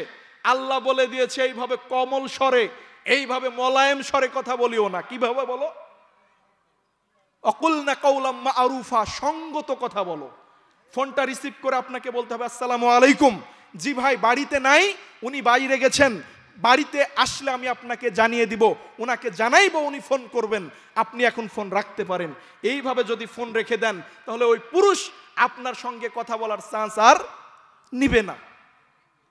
আল্লাহ বলে দিয়েছে এইভাবে কোমল স্বরে, এইভাবে মোলায়েম স্বরে কথা বলিও না। কিভাবে বলো? অকুলনা কাওলাম মারুফা, সঙ্গত কথা বলো। ফোনটা রিসিভ করে আপনাকে বলতে হবে আসসালামু আলাইকুম, জি ভাই বাড়িতে নাই, উনি বাইরে গেছেন, বাড়িতে আসলে আমি আপনাকে জানিয়ে দিব, ওনাকে জানাইবো, উনি ফোন করবেন, আপনি এখন ফোন রাখতে পারেন। এইভাবে যদি ফোন রেখে দেন তাহলে ওই পুরুষ আপনার সঙ্গে কথা বলার চান্স আর নিবে না।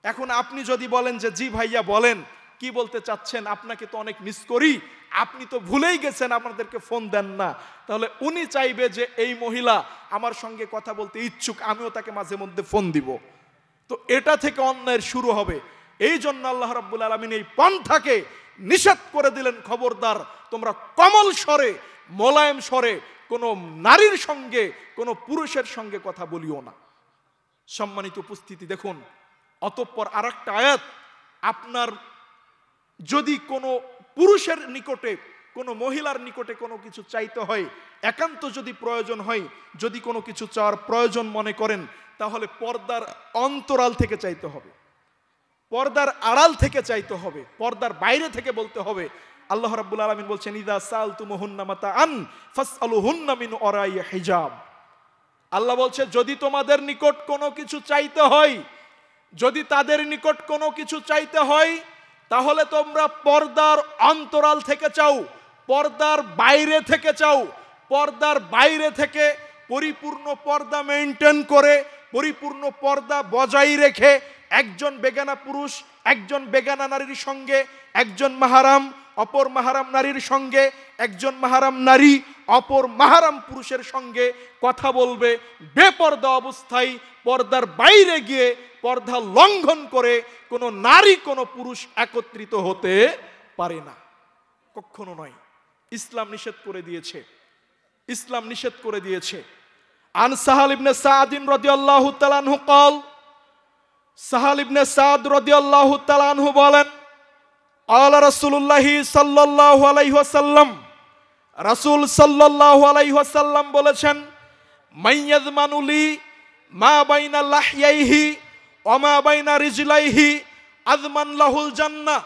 এখন আপনি যদি বলেন যে জি ভাইয়া বলেন কি বলতে চাচ্ছেন, আপনাকে তো অনেক মিস করি, আপনি তো ভুলেই গেছেন আপনাদেরকে ফোন দেন না, তাহলে উনি চাইবে যে এই মহিলা আমার সঙ্গে কথা বলতে ইচ্ছুক, আমিও তাকে মাঝে মধ্যে ফোন দিব। তো এটা থেকে অন্যায়ের শুরু হবে। এই জন্য আল্লাহ রাব্বুল আলামিন এই পন্থাকে নিষেধ করে দিলেন, খবরদার তোমরা কমল স্বরে, মোলায়েম স্বরে কোনো নারীর সঙ্গে, কোনো পুরুষের সঙ্গে কথা বলিও না। সম্মানিত উপস্থিতি দেখুন, অতঃপর আরেকটা আয়াত, আপনার যদি কোনো পুরুষের নিকটে, কোনো মহিলার নিকটে কোনো কিছু চাইতে হয়, একান্ত যদি প্রয়োজন হয়, যদি কোনো কিছু চাওয়ার প্রয়োজন মনে করেন, তাহলে পর্দার অন্তরাল থেকে চাইতে হবে, পর্দার আড়াল থেকে চাইতে হবে, পর্দার বাইরে থেকে বলতে হবে। আল্লাহ রাব্বুল আলামিন বলছেন ইযা সালতুমুহুন্না মাতাআন ফাসআলুহুন্না মিন ওয়ারাই হিজাব। আল্লাহ বলছে যদি তোমাদের নিকট কোনো কিছু চাইতে হয়, যদি তাদের নিকট কোনো কিছু চাইতে হয়, তাহলে তোমরা পর্দার অন্তরাল থেকে চাও, পর্দার বাইরে থেকে চাও। পর্দার বাইরে থেকে পরিপূর্ণ পর্দা মেইনটেইন করে, পরিপূর্ণ পর্দা বজায় রেখে একজন বেগানা পুরুষ একজন বেগানা নারীর সঙ্গে, একজন মাহারাম অপর মাহারাম নারীর সঙ্গে, একজন মাহারাম নারী অপর মাহারাম পুরুষের সঙ্গে কথা বলবে বেপর্দা অবস্থায়। পর্দার বাইরে গিয়ে পর্দা লঙ্ঘন করে কোনো নারী কোনো পুরুষ একত্রিত হতে পারে না, কখনো নয়। ইসলাম নিষেধ করে দিয়েছে, ইসলাম নিষেধ করে দিয়েছে। আন সাহাল ইবনে সাদ রাদিয়াল্লাহু তাআলা আনহু قال, সাহাল ইবনে সাদ রাদিয়াল্লাহু তাআলা আনহু বলেন, আলা রাসূলুল্লাহ সাল্লাল্লাহু আলাইহি ওয়াসাল্লাম, রাসূল সাল্লাল্লাহু আলাইহি ওয়াসাল্লাম বলেছেন, মাইয়াযমানু লি মা বাইনা লাহইয়াইহি ওয়া মা বাইনা রিজলাইহি আযমান লাহুল জান্নাহ।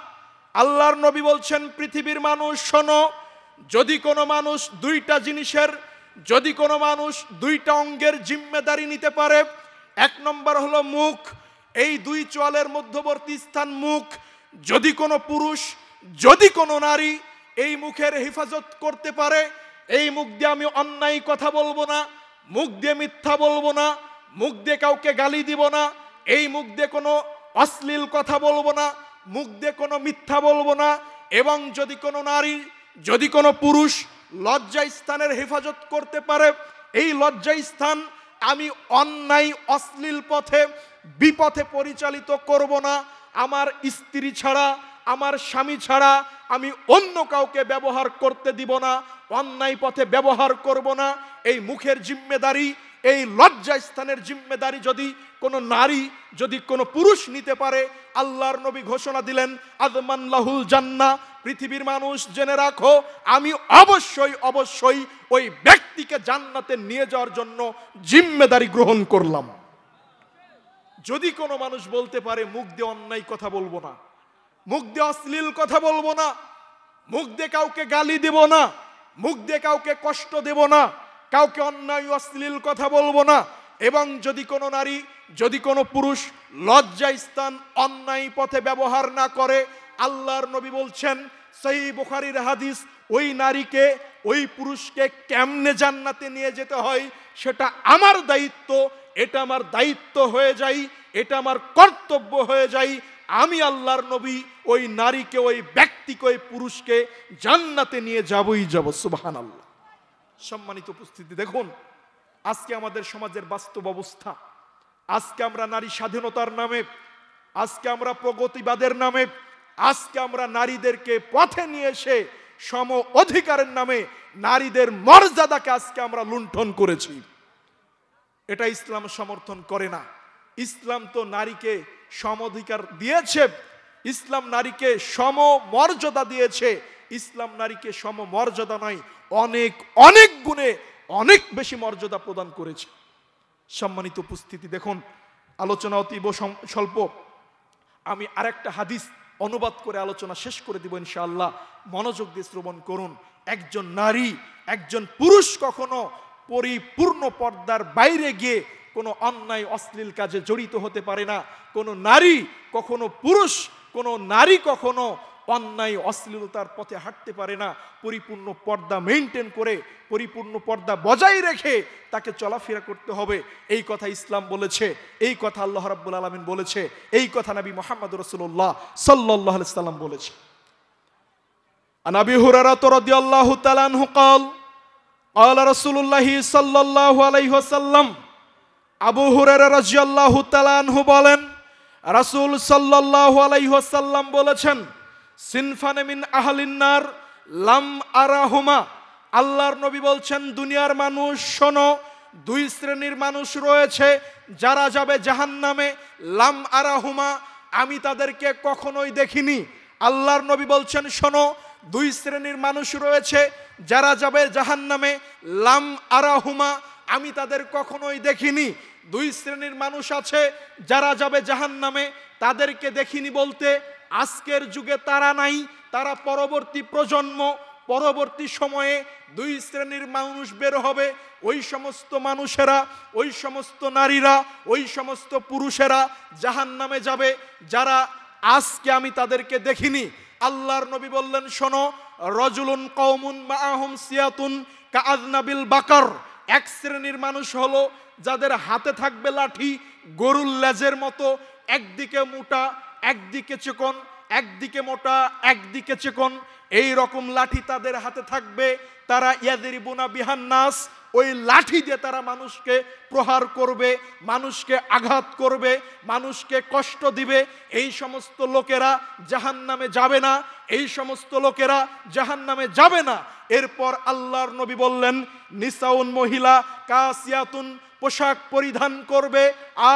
আল্লাহর নবী বলছেন, পৃথিবীর মানুষ শোনো, যদি কোনো মানুষ দুইটা জিনিসের, যদি কোনো মানুষ দুইটা অঙ্গের জিম্মেদারি নিতে পারে, এক নম্বর হলো মুখ, এই দুই চোয়ালের মধ্যবর্তী স্থান মুখ। যদি কোনো পুরুষ, যদি কোনো নারী এই মুখের হেফাজত করতে পারে, এই মুখ দিয়ে আমি অন্যায় কথা বলবো না, মুখ দিয়ে মিথ্যা বলবো না, মুখ দিয়ে কাউকে গালি দিব না, এই মুখ দিয়ে কোনো অশ্লীল কথা বলবো না, মুখ দিয়ে কোনো মিথ্যা বলবো না, এবং যদি কোনো নারী, যদি কোনো পুরুষ লজ্জা স্থানের হেফাজত করতে পারে, এই লজ্জা স্থান আমি অন্যায় অশ্লীল পথে বিপথে পরিচালিত করব না, আমার স্ত্রী ছাড়া, আমার স্বামী ছাড়া আমি অন্য কাউকে ব্যবহার করতে দিব না, অন্যায় পথে ব্যবহার করব না। এই মুখের জিম্মেদারি, এই লজ্জা স্থানের জিম্মেদারি যদি কোনো নারী, যদি কোনো পুরুষ নিতে পারে, আল্লাহর নবী ঘোষণা দিলেন আযমান লাহুল জান্নাহ, পৃথিবীর মানুষ জেনে রাখো আমি অবশ্যই অবশ্যই ওই ব্যক্তিকে জান্নাতে নিয়ে যাওয়ার জন্য জিম্মেদারি গ্রহণ করলাম। যদি কোনো মানুষ বলতে পারে মুখ দিয়ে অন্যায় কথা বলবো না, মুখ দিয়ে অশ্লীল কথা বলবো না, মুখ দিয়ে কাউকে গালি দেব না, মুখ দিয়ে কাউকে কষ্ট দেব না, কাউকে অন্যায় অশ্লীল কথা বলবো না, এবং যদি কোনো নারী, যদি কোনো পুরুষ লজ্জা স্থান অন্যায় পথে ব্যবহার না করে, আল্লাহর নবী বলছেন সহিহ বুখারীর হাদিস, ওই নারীকে, ওই পুরুষকে কেমনে জান্নাতে নিয়ে যেতে হয় সেটা আমার দায়িত্ব, এটা আমার দায়িত্ব হয়ে যায়, এটা আমার কর্তব্য হয়ে যায়। আমি আল্লাহর নবী ওই নারীকে, ওই ব্যক্তিকে, ওই পুরুষকে জান্নাতে নিয়ে যাবই যাব। সুবহানাল্লাহ। সম্মানিত উপস্থিতি দেখুন, আজকে আমাদের সমাজের বাস্তব অবস্থা, আজকে আমরা নারী স্বাধীনতার নামে, আজকে আমরা প্রগতিবাদের নামে, আজকে আমরা নারীদেরকে পথে নিয়ে এসে সম অধিকারের নামে নারীদের মর্যাদাকে আজকে আমরা লুণ্ঠন করেছি। এটা ইসলাম সমর্থন করে না। ইসলাম তো নারীকে সম অধিকার দিয়েছে, ইসলাম নারীকে সম মর্যাদা দিয়েছে। ইসলাম নারীকে সম মর্যাদা নয়, অনেক অনেক গুণে অনেক বেশি মর্যাদা প্রদান করেছে। সম্মানিত উপস্থিতি দেখুন, আলোচনা অতীব স্বল্প, আমি আরেকটা হাদিস অনুবাদ করে আলোচনা শেষ করে দিব ইনশাআল্লাহ, মনোযোগ দিয়ে শ্রবণ করুন। একজন নারী, একজন পুরুষ কখনো পরিপূর্ণ পর্দার বাইরে গিয়ে কোনো অন্যায় অশ্লীল কাজে জড়িত হতে পারে না। কোনো নারী কখনো পুরুষ, কোনো নারী কখনো অন্যায় অশ্লীলতার পথে হাঁটতে পারে না। পরিপূর্ণ পর্দা মেইনটেইন করে, পরিপূর্ণ পর্দা বজায় রেখে তাকে চলাফেরা করতে হবে। এই কথা ইসলাম বলেছে, এই কথা আল্লাহ রাব্বুল আলামিন বলেছে, এই কথা নবী মুহাম্মদ রাসূলুল্লাহ সাল্লাল্লাহু আলাইহি সাল্লাম বলেছে। আন আবি হুরায়রা রাদিয়াল্লাহু তাআলা আনহু قال قال رسول الله صلى الله عليه وسلم আবু হুরায়রা রাদিয়াল্লাহু তাআলা আনহু বলেন, রাসূল সাল্লাল্লাহু আলাইহি ওয়াসাল্লাম বলেছেন, সিনফানে মিন আহলিন নার লাম আরাহুমা, আল্লাহর নবী বলছেন, দুনিয়ার মানুষ শোনো, দুই শ্রেণীর মানুষ রয়েছে যারা যাবে জাহান্নামে। লাম আরাহুমা, আমি তাদেরকে কখনোই দেখিনি। আল্লাহর নবী বলছেন, শোনো, দুই শ্রেণীর মানুষ রয়েছে যারা যাবে জাহান্নামে। লাম আরাহুমা, আমি তাদের কখনোই দেখিনি। দুই শ্রেণীর মানুষ আছে যারা যাবে জাহান্নামে, তাদেরকে দেখিনি বলতে আজকের যুগে তারা নাই, তারা পরবর্তী প্রজন্ম। পরবর্তী সময়ে দুই শ্রেণীর মানুষ বের হবে। ওই সমস্ত মানুষেরা, ওই সমস্ত নারীরা, ওই সমস্ত পুরুষেরা জাহান্নামে যাবে যারা আজকে আমি তাদেরকে দেখিনি। আল্লাহর নবী বললেন, শোনো, রজুলুন কওমুন মাআহুম সিয়াতুন কাআযনাবিল বাকার, এক শ্রেণীর মানুষ হলো যাদের হাতে থাকবে লাঠি গরুর লেজের মতো, একদিকে মোটা একদিকে চিকন, একদিকে মোটা একদিকে চিকন, এই রকম লাঠি তাদের হাতে থাকবে। তারা ইয়াদরিবুনা বিহান নাস, ওই লাঠি দিয়ে তারা মানুষকে প্রহার করবে, মানুষকে আঘাত করবে, মানুষকে কষ্ট দিবে। এই সমস্ত লোকেরা জাহান্নামে যাবে না, এই সমস্ত লোকেরা জাহান্নামে যাবে না। এরপর আল্লাহর নবী বললেন, নিসাউন, মহিলা, কাসিয়াতুন, পোশাক পরিধান করবে,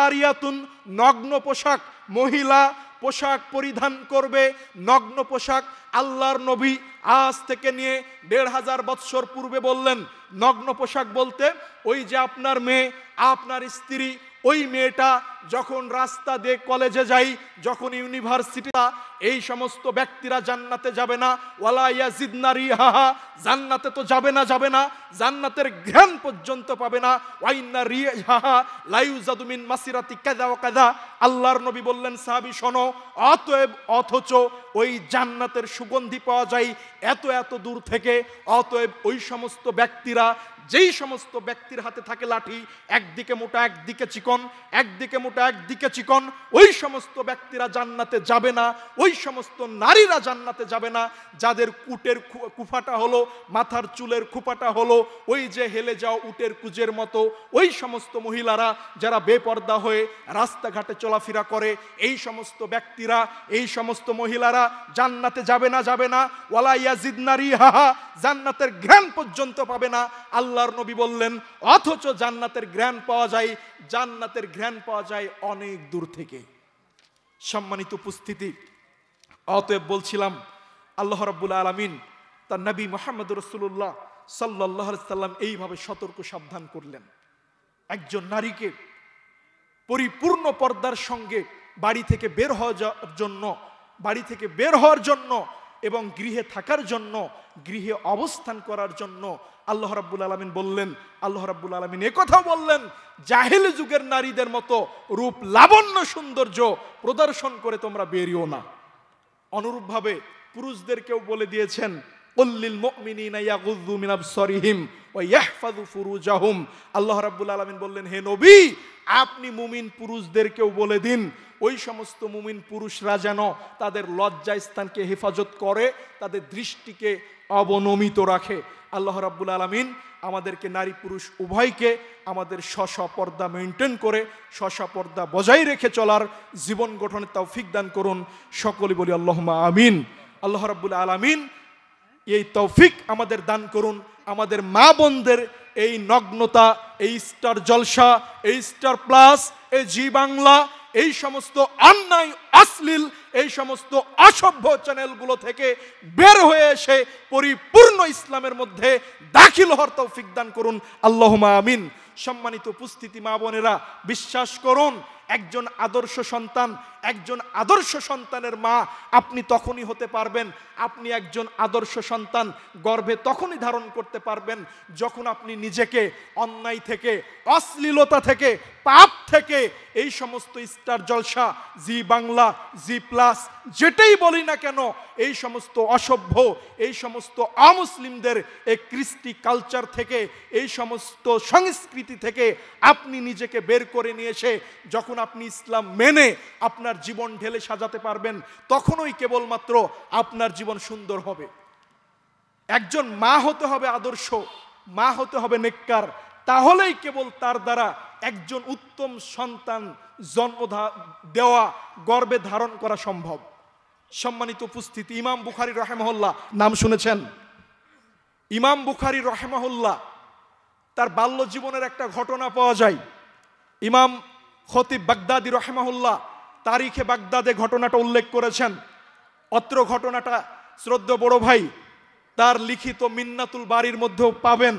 আরিয়াতুন, নগ্ন পোশাক, মহিলা পোশাক পরিধান করবে, নগ্ন পোশাক। আল্লাহর নবী আজ থেকে নিয়ে ১৫০০ বৎসর পূর্বে বললেন, নগ্ন পোশাক বলতে ওই যে আপনার মেয়ে, আপনার স্ত্রী, ওই মেয়েটা যখন রাস্তা দিয়ে কলেজে যাই, যখন ইউনিভার্সিটি, এই সমস্ত ব্যক্তিরা জান্নাতে যাবে না। ওয়ালা ইয়াজিদনা রিহাহা, জান্নাতে তো যাবে না, যাবে না, জান্নাতের ঘ্রাণ পর্যন্ত পাবে না। ওয়াইন্না রিহাহা লা ইউজাদু মিন মাসিরাতি কাযা ওয়া কাযা। আল্লাহর নবী বললেন, সাহাবী শোনো, অথচ ওই জান্নাতের সুগন্ধি পাওয়া যায় এত এত দূর থেকে। অতএব ওই সমস্ত ব্যক্তিরা, যেই সমস্ত ব্যক্তির হাতে থাকে লাঠি, একদিকে মোটা একদিকে চিকন, একদিকে মোটা একদিকে চিকন, ওই সমস্ত ব্যক্তিরা জান্নাতে যাবে না। ওই সমস্ত নারীরা জান্নাতে যাবে না যাদের কুটের কুফাটা হলো, মাথার চুলের খুপাটা হলো ওই যে হেলে যাও উটের কুজের মতো। ওই সমস্ত মহিলারা যারা বেপর্দা হয়ে রাস্তাঘাটে চলাফেরা করে, এই সমস্ত ব্যক্তিরা, এই সমস্ত মহিলারা জান্নাতে যাবে না, যাবে না। ওয়ালা ইয়াজিদনা রিহাহা, জান্নাতের ঘ্রাণ পর্যন্ত পাবে না। আল্লাহর নবী বললেন, অথচ জান্নাতের ঘ্রাণ পাওয়া যায়, জান্নাতের ঘ্রাণ পাওয়া যায় অনেক দূর থেকে। সম্মানিত উপস্থিতি, অতএব বলছিলাম, আল্লাহ রাব্বুল আলামিন তার নবী মুহাম্মদ রাসূলুল্লাহ সাল্লাল্লাহু আলাইহি সাল্লাম এইভাবে সতর্ক সাবধান করলেন, একজন নারীকে পরিপূর্ণ পর্দার সঙ্গে বাড়ি থেকে বের হওয়ার জন্য, বাড়ি থেকে বের হওয়ার জন্য এবং গৃহে থাকার জন্য, গৃহে অবস্থান করার জন্য আল্লাহ রাব্বুল আলামিন বললেন। আল্লাহ রাব্বুল আলামিন একথাও বললেন, জাহেল যুগের নারীদের মতো রূপ লাবণ্য সৌন্দর্য প্রদর্শন করে তোমরা বেরিও না। অনুরূপভাবে পুরুষদেরকেও বলে দিয়েছেন, কুল্লিল মুমিনিনা ইয়াগুযু মিন আবসারিহিম ওয়া ইয়াহফাযু ফুরুজাহুম। আল্লাহ রাব্বুল আলামিন বললেন, হে নবী, আপনি মুমিন পুরুষদেরকেও বলে দিন, ওই সমস্ত মুমিন পুরুষরা যেন তাদের লজ্জা স্থানকে হেফাজত করে, তাদের দৃষ্টিকে অবনমিত রাখে। আল্লাহ রাব্বুল আলামিন আমাদেরকে নারী পুরুষ উভয়কে আমাদের স্ব পর্দা মেনটেন করে, স্ব পর্দা বজায় রেখে চলার জীবন গঠনের তৌফিক দান করুন। সকলে বলি আল্লাহুম্মা আমিন। আল্লাহ রাব্বুল আলামিন এই তৌফিক আমাদের দান করুন। আমাদের মা বোনদের এই নগ্নতা, এই স্টার জলসা, এই স্টার প্লাস, এই জি বাংলা, এই সমস্ত অন্যায় অশ্লীল, এই সমস্ত অসভ্য চ্যানেলগুলো থেকে বের হয়ে এসে পরিপূর্ণ ইসলামের মধ্যে দাখিল হওয়ার তৌফিক দান করুন। আল্লাহুম্মা আমিন। সম্মানিত উপস্থিতি মা বোনেরা, বিশ্বাস করুন একজন আদর্শ সন্তানের মা আপনি তখনই হতে পারবেন, আপনি একজন আদর্শ সন্তান গর্ভে তখনই ধারণ করতে পারবেন যখন আপনি নিজেকে অন্যায় থেকে, অশ্লীলতা থেকে, পাপ থেকে, এই সমস্ত স্টার জলসা, জি বাংলা, জি প্লাস যেটাই বলি না কেন, এই সমস্ত অসভ্য, এই সমস্ত অমুসলিমদের এই কৃষ্টি কালচার থেকে, এই সমস্ত সংস্কৃতি থেকে আপনি নিজেকে বের করে নিয়ে এসে যখন আপনি ইসলাম মেনে আপনার জীবন ঢেলে সাজাতে পারবেন, তখনই কেবলমাত্র আপনার জীবন সুন্দর হবে। একজন মা হতে হবে আদর্শ, মা হতে হবে নেককার, তাহলেই কেবল তার দ্বারা একজন উত্তম সন্তান জন্ম দেওয়া, গর্ভে ধারণ করা সম্ভব। সম্মানিত উপস্থিতি, ইমাম বুখারী রাহিমাহুল্লাহ নাম শুনেছেন? ইমাম বুখারী রাহিমাহুল্লাহ তার বাল্য জীবনের একটা ঘটনা পাওয়া যায়। ইমাম খতিব বাগদাদি রাহিমাহুল্লাহ তারিখে বাগদাদে ঘটনাটা উল্লেখ করেছেন। অত্র ঘটনাটা শ্রদ্ধেয় বড় ভাই তার লিখিত মিন্নাতুল বারীর মধ্যেও পাবেন।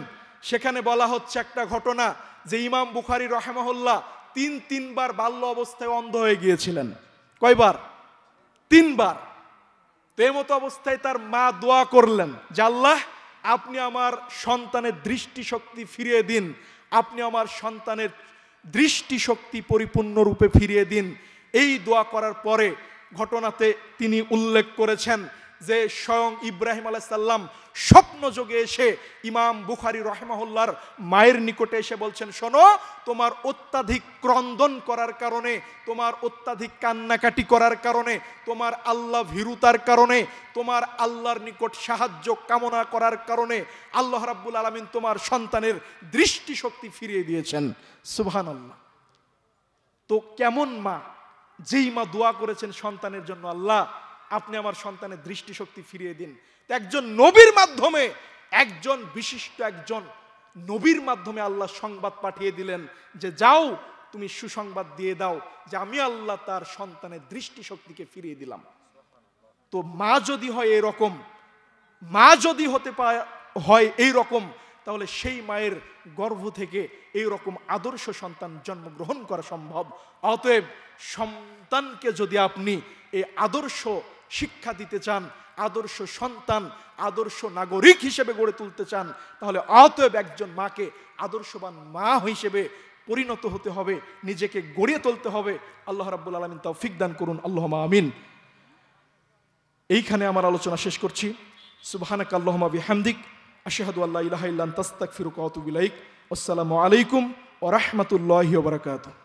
সেখানে বলা হচ্ছে একটা ঘটনা যে ইমাম বুখারী রাহিমাহুল্লাহ তিনবার বাল্য অবস্থায় অন্ধ হয়ে গিয়েছিলেন। কয়বার? 3 বার। তো এই মতো অবস্থায় তার মা দোয়া করলেন যে আল্লাহ আপনি আমার সন্তানের দৃষ্টিশক্তি ফিরিয়ে দিন, আপনি আমার সন্তানের দৃষ্টিশক্তি পরিপূর্ণরূপে ফিরিয়ে দিন। এই দোয়া করার পরে ঘটনাতে তিনি উল্লেখ করেছেন যে স্বয়ং ইব্রাহিম আলাইহিস সালাম স্বপ্ন যোগে এসে ইমাম বুখারী রাহিমাহুল্লাহর মায়ের নিকটে এসে বলছেন, শোনো, তোমার অত্যাধিক ক্রন্দন করার কারণে, তোমার অত্যাধিক কান্নাকাটি করার কারণে, তোমার আল্লাহ ভীরুতার কারণে, তোমার আল্লাহর নিকট সাহায্য কামনা করার কারণে আল্লাহ রাব্বুল আলামিন তোমার সন্তানের দৃষ্টিশক্তি ফিরিয়ে দিয়েছেন। সুবহানাল্লাহ। তো কেমন মা, যেই মা দোয়া করেছেন সন্তানের জন্য, আল্লাহ আপনি আমার সন্তানের দৃষ্টিশক্তি ফিরিয়ে দিন। তো একজন নবীর মাধ্যমে, একজন বিশিষ্ট একজন নবীর মাধ্যমে আল্লাহ সংবাদ পাঠিয়ে দিলেন যে যাও তুমি সুসংবাদ দিয়ে দাও যে আমি আল্লাহ তার সন্তানের দৃষ্টিশক্তিকে ফিরিয়ে দিলাম। তো মা যদি হয় এরকম, মা যদি হতে হয় এই রকম, তাহলে সেই মায়ের গর্ভ থেকে এই রকম আদর্শ সন্তান জন্মগ্রহণ করা সম্ভব। অতএব সন্তানকে যদি আপনি এই আদর্শ শিক্ষা দিতে চান, আদর্শ সন্তান, আদর্শ নাগরিক হিসেবে গড়ে তুলতে চান, তাহলে অতএব একজন মাকে আদর্শবান মা হিসেবে পরিণত হতে হবে, নিজেকে গড়িয়ে তুলতে হবে। আল্লাহ রাব্বুল আলামিন তৌফিক দান করুন, আল্লাহুম্মা আমিন। এইখানে আমার আলোচনা শেষ করছি। সুবহানাকা আল্লাহুম্মা বিহামদিক, আশহাদু আল্লা ইলাহা ইল্লা আনতা আস্তাগফিরুকা ওয়া আতুবু ইলাইক। আসসালামু আলাইকুম ওয়া রাহমাতুল্লাহি ওয়া বারাকাতুহু।